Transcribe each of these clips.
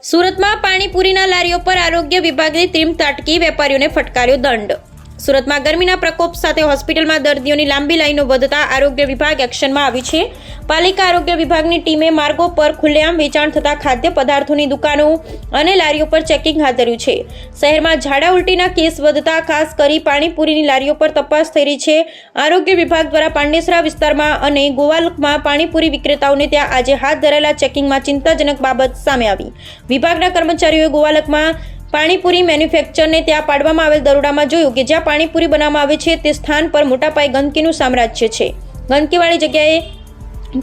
સુરતમાં પાણીપુરીના લારીઓ પર આરોગ્ય વિભાગની ટીમ ત્રાટકી, વેપારીઓને ફટકાર્યો દંડ। સુરતમાં ગરમીના પ્રકોપ સાથે હોસ્પિટલમાં દર્દીઓની લાંબી લાઈનો વધતા આરોગ્ય વિભાગ એક્શનમાં આવી છે। પાલિકા આરોગ્ય વિભાગની ટીમે માર્ગો પર ખુલ્લેઆમ વેચાણ થતા ખાદ્ય પદાર્થોની દુકાનો અને લારીઓ પર ચેકિંગ હાથ ધર્યું છે। શહેરમાં ઝાડા ઉલટીના કેસ વધતા ખાસ કરી પાણીપુરીની લારીઓ પર તપાસ થઈ રહી છે। આરોગ્ય વિભાગ દ્વારા પાંડેસરા વિસ્તારમાં અને ગોવાલકમાં પાણીપુરી વિક્રેતાઓને ત્યાં આજે હાથ ધરાયેલા ચેકિંગમાં ચિંતાજનક બાબત સામે આવી। વિભાગના કર્મચારીઓએ ગોવાલકમાં પાણીપુરી મેન્યુફેક્ચરને ત્યાં પાડવામાં આવેલ દરોડામાં જોયું કે જ્યાં પાણીપુરી બનાવવામાં આવે છે તે સ્થાન પર મોટા પાયે ગંદકીનું સામ્રાજ્ય છે। ગંદકીવાળી જગ્યાએ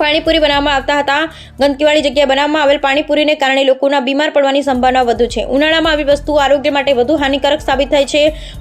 પાણીપુરી બનાવવામાં આવતા હતા। ગંદકીવાળી જગ્યાએ બનાવવામાં આવેલ પાણીપુરીને કારણે લોકોના બીમાર પડવાની સંભાવના વધુ છે। ઉનાળામાં આવી વસ્તુઓ આરોગ્ય માટે વધુ હાનિકારક સાબિત થાય છે।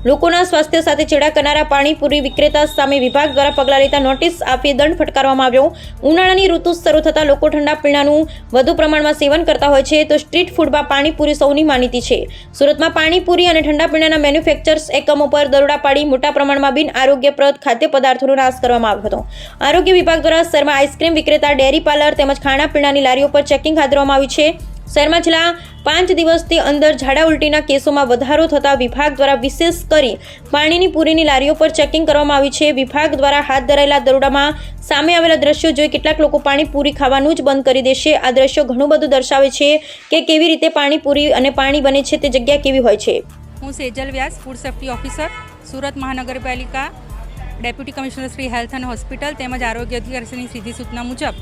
લોકોના સ્વાસ્થ્ય સાથે ચેડા કરનારા પાણીપુરી વિક્રેતા સામે વિભાગ દ્વારા પગલાં લેતા નોટિસ આપી દંડ ફટકારવામાં આવ્યો। ઉનાળાની ઋતુ શરૂ થતાં લોકો ઠંડા પીણાનું વધુ પ્રમાણમાં સેવન કરતા હોય છે તો સ્ટ્રીટ ફૂડમાં પાણીપુરી સૌની માનીતી છે। સુરતમાં પાણીપુરી અને ઠંડા પીણાના મેન્યુફેક્ચર્સ એકમો પર દરોડા પાડી મોટા પ્રમાણમાં બિન આરોગ્યપ્રદ ખાદ્ય પદાર્થોનો નાશ કરવામાં આવ્યો હતો। આરોગ્ય વિભાગ દ્વારા શહેરમાં આઈસ્ક્રીમ વિક્રેતા, ડેરી પાર્લર તેમજ ખાણા પીણાની લારીઓ પર ચેકિંગ હાથ ધરવામાં આવ્યું છે। શહેરમાં છેલ્લા 5 દિવસથી અંદર ઝાડા ઉલટીના કેસોમાં વધારો થતા વિભાગ દ્વારા વિશેષ કરી પાણીની પૂરીની લારીઓ પર ચેકિંગ કરવામાં આવી છે। વિભાગ દ્વારા હાથ ધરાયેલા દરોડામાં સામે આવેલા દ્રશ્યો જોઈ કેટલાક લોકો પાણીપુરી ખાવાનું જ બંધ કરી દેશે। આ દ્રશ્યો ઘણું બધું દર્શાવે છે કે કેવી રીતે પાણીપુરી અને પાણી બને છે, તે જગ્યા કેવી હોય છે। હું સેજલ વ્યાસ, ફૂડ સેફ્ટી ઓફિસર, સુરત મહાનગરપાલિકા, ડેપ્યુટી કમિશનર શ્રી હેલ્થ અને હોસ્પિટલ તેમજ આરોગ્ય અધિકારીની સીધી સૂચના મુજબ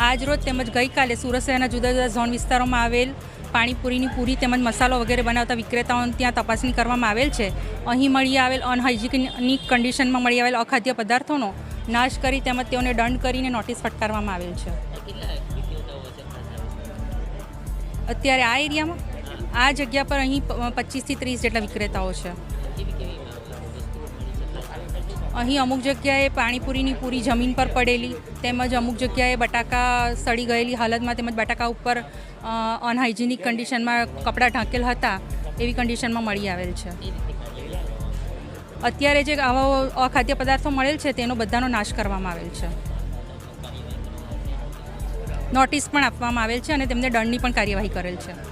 આજ રોજ તેમજ ગઈકાલે સુરત શહેરના જુદા જુદા ઝોન વિસ્તારોમાં આવેલ પાણીપુરીની પૂરી તેમજ મસાલો વગેરે બનાવતા વિક્રેતાઓને ત્યાં તપાસણી કરવામાં આવેલ છે। અહીં મળી આવેલ અનહાઇજિનિક કન્ડિશનમાં મળી આવેલ અખાદ્ય પદાર્થોનો નાશ કરી તેમજ તેઓને દંડ કરીને નોટિસ ફટકારવામાં આવેલ છે। અત્યારે આ એરિયામાં આ જગ્યા પર અહીં 25 થી 30 જેટલા વિક્રેતાઓ છે। અહીં અમુક જગ્યાએ પાણીપુરીની પૂરી જમીન પર પડેલી તેમજ અમુક જગ્યાએ બટાકા સડી ગયેલી હાલતમાં તેમજ બટાકા ઉપર અનહાઇજિનિક કન્ડિશનમાં કપડાં ઢાંકેલ હતા એવી કન્ડિશનમાં મળી આવેલ છે। અત્યારે જે આવા અખાદ્ય પદાર્થો મળેલ છે તેનો બધાનો નાશ કરવામાં આવેલ છે। નોટિસ પણ આપવામાં આવેલ છે અને તેમને દંડની પણ કાર્યવાહી કરેલ છે।